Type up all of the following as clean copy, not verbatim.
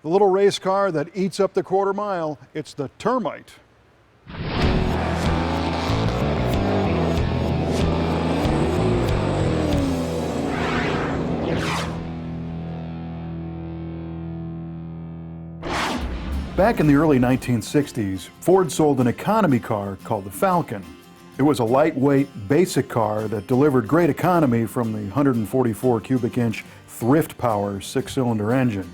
The little race car that eats up the quarter mile, it's the Termite. Back in the early 1960s, Ford sold an economy car called the Falcon. It was a lightweight, basic car that delivered great economy from the 144 cubic inch Thrift Power six-cylinder engine.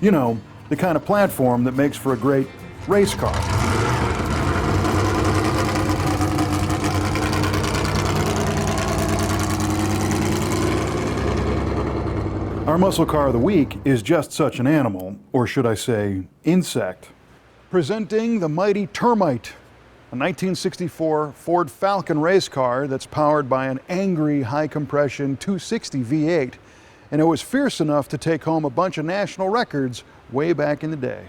You know, the kind of platform that makes for a great race car. Our muscle car of the week is just such an animal, or should I say, insect. Presenting the mighty Termite, a 1964 Ford Falcon race car that's powered by an angry high-compression 260 V8, and it was fierce enough to take home a bunch of national records way back in the day.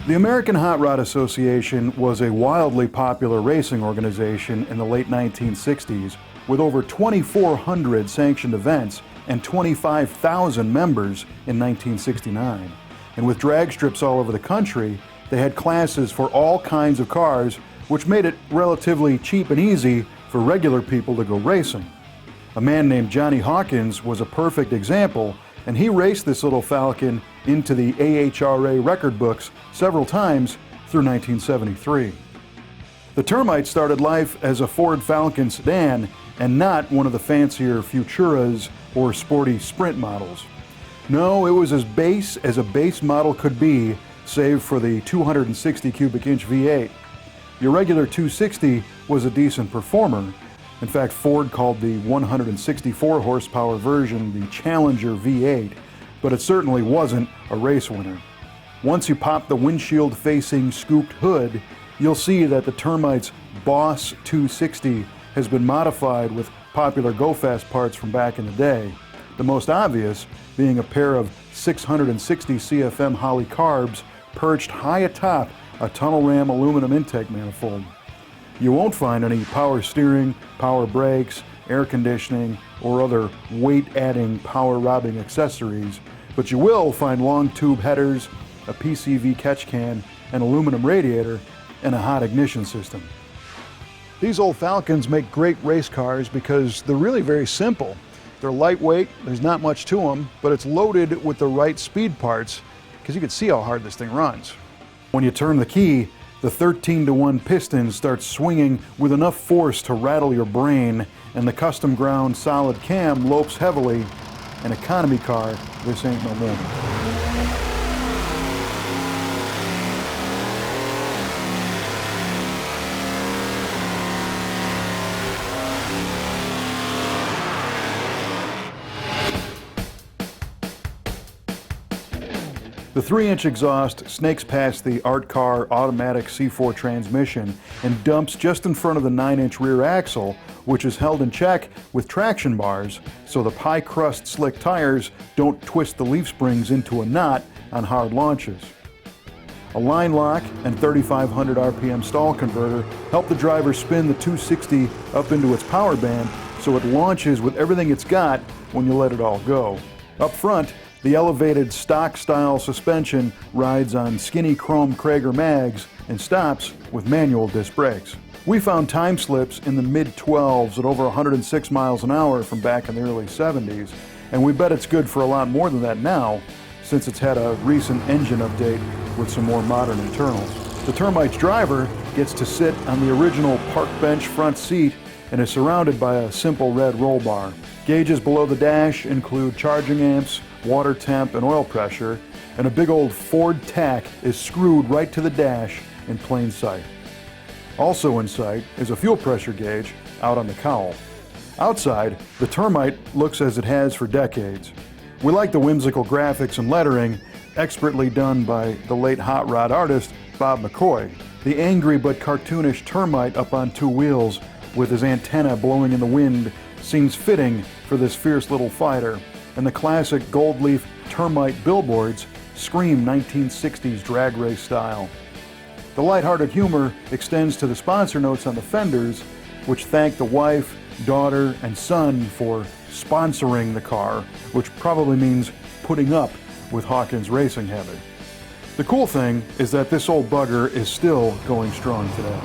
The American Hot Rod Association was a wildly popular racing organization in the late 1960s with over 2,400 sanctioned events and 25,000 members in 1969. And with drag strips all over the country, they had classes for all kinds of cars, which made it relatively cheap and easy for regular people to go racing. A man named Johnny Hawkins was a perfect example, and he raced this little Falcon into the AHRA record books several times through 1973. The Termite started life as a Ford Falcon sedan and not one of the fancier Futuras or sporty Sprint models. No, it was as base as a base model could be, save for the 260 cubic inch V8. Your regular 260 was a decent performer. In fact, Ford called the 164 horsepower version the Challenger V8, but it certainly wasn't a race winner. Once you pop the windshield-facing scooped hood, you'll see that the Termite's Boss 260 has been modified with popular go-fast parts from back in the day. The most obvious being a pair of 660 CFM Holley carbs perched high atop a tunnel ram aluminum intake manifold. You won't find any power steering, power brakes, air conditioning, or other weight-adding, power-robbing accessories, but you will find long tube headers, a PCV catch can, an aluminum radiator, and a hot ignition system. These old Falcons make great race cars because they're really very simple. They're lightweight, there's not much to them, but it's loaded with the right speed parts because you can see how hard this thing runs. When you turn the key, the 13-to-1 piston starts swinging with enough force to rattle your brain, and the custom ground solid cam lopes heavily. An economy car, this ain't no more. The 3-inch exhaust snakes past the Art Car automatic C4 transmission and dumps just in front of the 9-inch rear axle, which is held in check with traction bars so the pie crust slick tires don't twist the leaf springs into a knot on hard launches. A line lock and 3,500 RPM stall converter help the driver spin the 260 up into its power band so it launches with everything it's got when you let it all go. Up front, the elevated stock-style suspension rides on skinny chrome Krager mags and stops with manual disc brakes. We found time slips in the mid-12s at over 106 miles an hour from back in the early 70s, and we bet it's good for a lot more than that now, since it's had a recent engine update with some more modern internals. The Termite's driver gets to sit on the original park bench front seat and is surrounded by a simple red roll bar. Gauges below the dash include charging amps, water temp, and oil pressure, and a big old Ford tack is screwed right to the dash in plain sight. Also in sight is a fuel pressure gauge out on the cowl. Outside, the Termite looks as it has for decades. We like the whimsical graphics and lettering, expertly done by the late hot rod artist Bob McCoy. The angry but cartoonish Termite up on two wheels with his antenna blowing in the wind seems fitting for this fierce little fighter, and the classic gold leaf Termite billboards scream 1960s drag race style. The lighthearted humor extends to the sponsor notes on the fenders, which thank the wife, daughter, and son for sponsoring the car, which probably means putting up with Hawkins' racing habit. The cool thing is that this old bugger is still going strong today.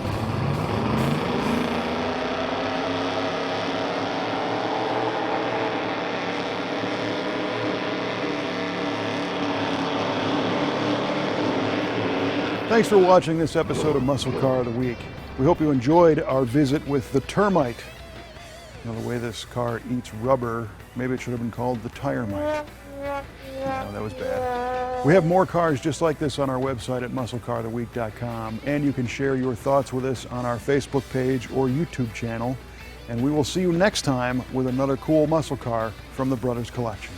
Thanks for watching this episode of Muscle Car of the Week. We hope you enjoyed our visit with the Termite. You know, the way this car eats rubber, maybe it should have been called the Termite. No, that was bad. We have more cars just like this on our website at MuscleCarOfTheWeek.com, and you can share your thoughts with us on our Facebook page or YouTube channel. And we will see you next time with another cool muscle car from the Brothers Collection.